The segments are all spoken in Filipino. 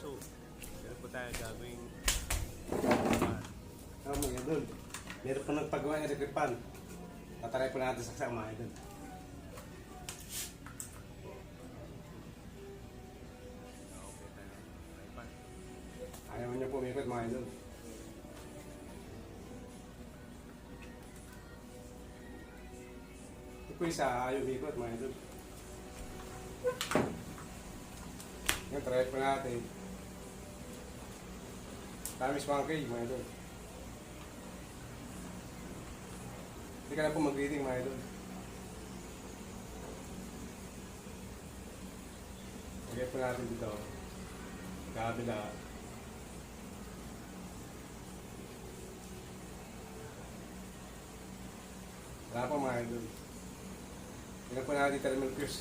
So, meron po tayo gagawing mga idol. Meron pa nagpagawa ng electric pan. Tataray po natin sa mga idol. okay tayo. Pan. Ayaw niya po umikot mga idol. Ito po isa, ayaw umikot mga idol. Ngayon, try po natin. Tamis pancake mga idol. Hindi ka na po mag-reading mga idol. Lagay po natin dito. Kabila. Wala pa mga idol. Tingnan po natin thermal fuse.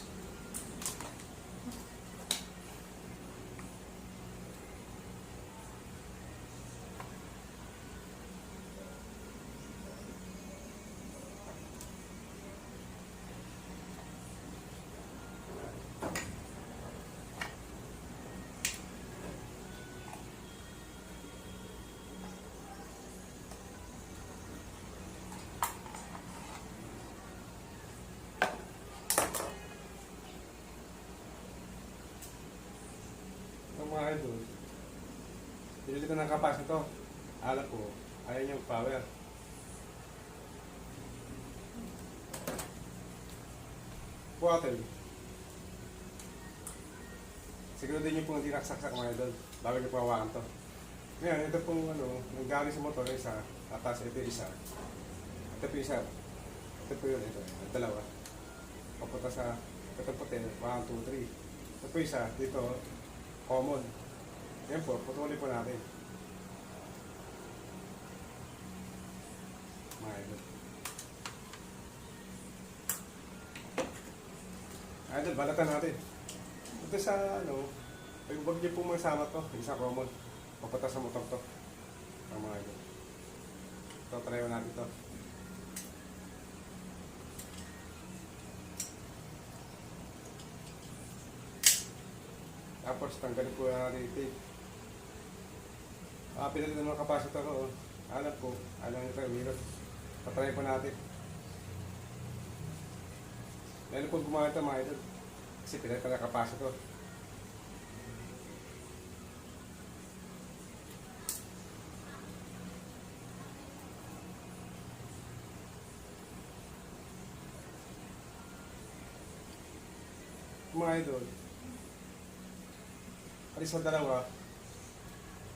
Mga idol, pinili ko ng kapas ito. Alam ko, ayaw niya power. Water. Siguro din niyo pong hindi naksaksak mga idol bago niyo pawakan to. Ngayon, ito pong nanggaling sa motor, isa, atas ito isa. Ito po isa. Ito po yun, ito. Ang dalawa. Papunta sa ito puti, 1, 2, 3. Ito po isa, dito, common. Yan po, putulin po natin. Mga idol. Idol, balatan natin. Ito sa, huwag niyo po masama to. Isang common. Papunta sa motor to. Ang mga idol. Ito, try natin to. Tapos tanggalin po natin yung tape. Pinalit naman capacitor ko. Alam ko, alam nyo tayo, mirror. Patry po natin. Meron po gumamit ito mga idol. Kasi pinalit pa na capacitor. Mga idol. Alis sa dalawa,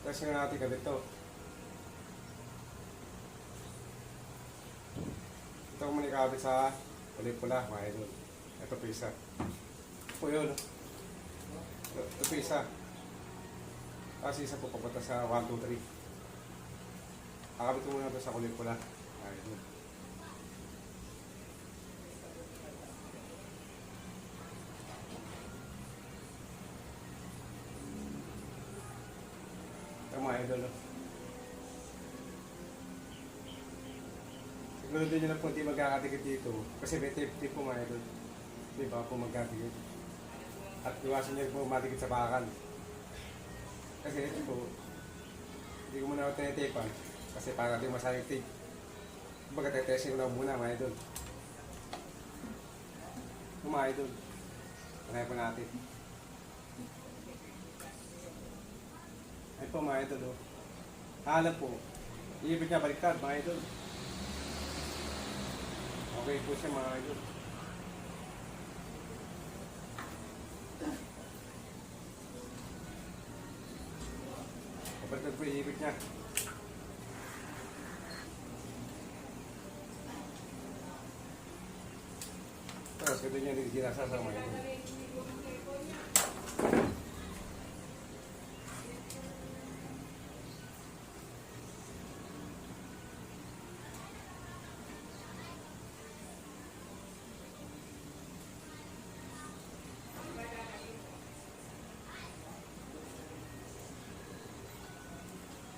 kasi nga natin ganito. Ito ang manikabit sa ulit pula, mga idol. Ito po isa. Ito po yun. Ito po isa. Kasi isa po papunta sa 1, 2, 3. Kakabit ko muna ito sa ulit pula, mga idol. Mga idol. Siguro din nyo lang po hindi magkakatikit dito kasi may tape po mga idol. Hindi ba po magkakatikit. At iwasan nyo po matikit sa bakal. Kasi ito po, hindi ko muna ako tinitapan kasi para natin masayang tape. Kumbaga tetesting ko na muna mga idol. Mga idol. Panay po natin. Ay po mga idol, Alam po, iibig niya baliktad mga idol. Okay po siya mga idol. Baliktad po iibig niya. Tapos ito niya ginasasa mga idol.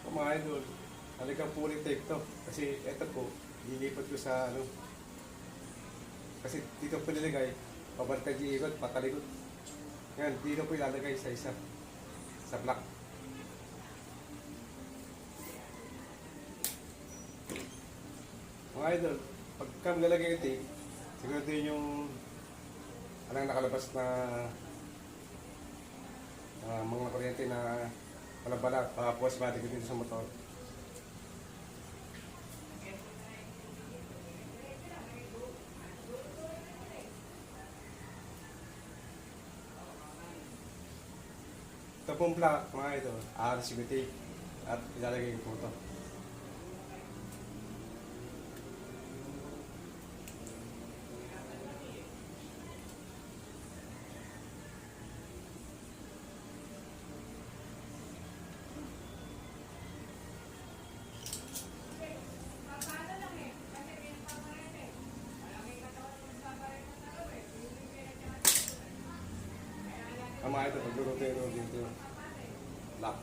Mga idol, talagang pulling tape to. Kasi ito po, lilipat ko sa kasi dito po nilagay, pabalik ka ikot, patalikot. Ngayon, dito po ilalagay sa isa, sa block. Mga idol, pagka maglalagay yung tape, siguraduhin yung anong nakalabas na mga kuryente na balak-balak, baka po asmatic dito sa motor. Ito pong plak, mga ito, RCB tape at ilalagay ko po ito. Mga ito, pagluluto dito, lock.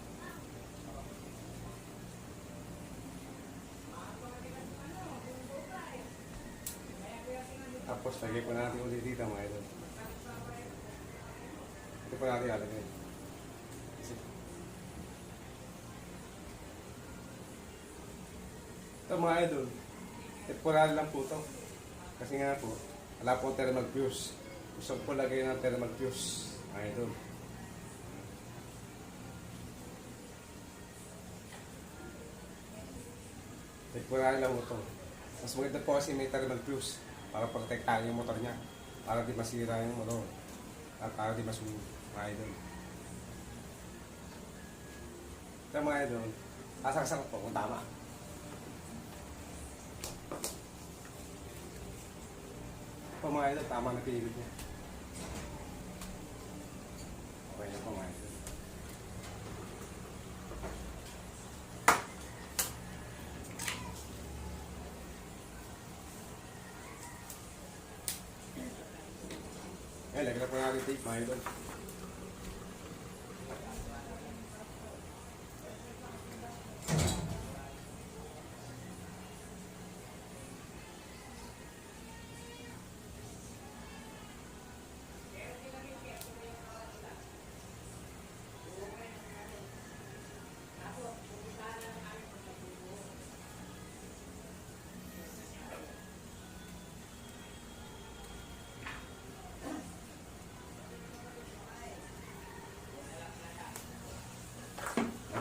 Tapos lagay po natin ulit dito mga ito. Ito po natin lalagay. Ito mga idol, temporary lang po ito. Kasi nga po, wala po thermal fuse. Gusto ko po lagay ng thermal fuse. Mga idol. Temporary lang po ito. Mas maganda po kasi may thermal fuse para protektahan yung motor niya. Para di masira yung motor. At para di masunog. Mga idol. Ito mga idol, sasaksak po kung tama. Ito mga idol, tama na pilit niya. Okay na po mga idol. Lagyan na po natin tape mga idol.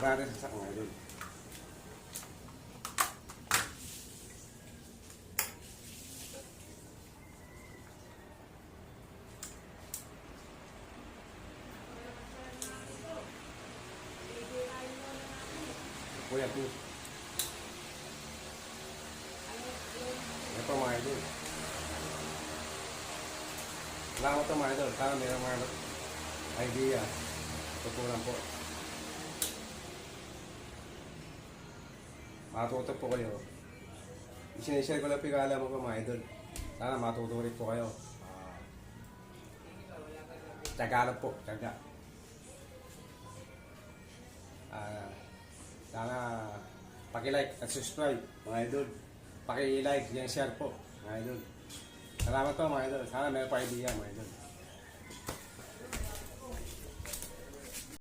Para sa mga idol. Kuya po. Ito mga idol. Salamat ito mga idol. Sana may mga idea. Tutulan po. Matuto po kayo. Sinishare ko lang po yung alam ko mga idol. Sana matuto rin po kayo. Tiyaga lang po. Tiyaga. Sana paki-like at subscribe mga idol. Paki-like and share po mga idol. Salamat po mga idol. Sana may pa idea mga idol.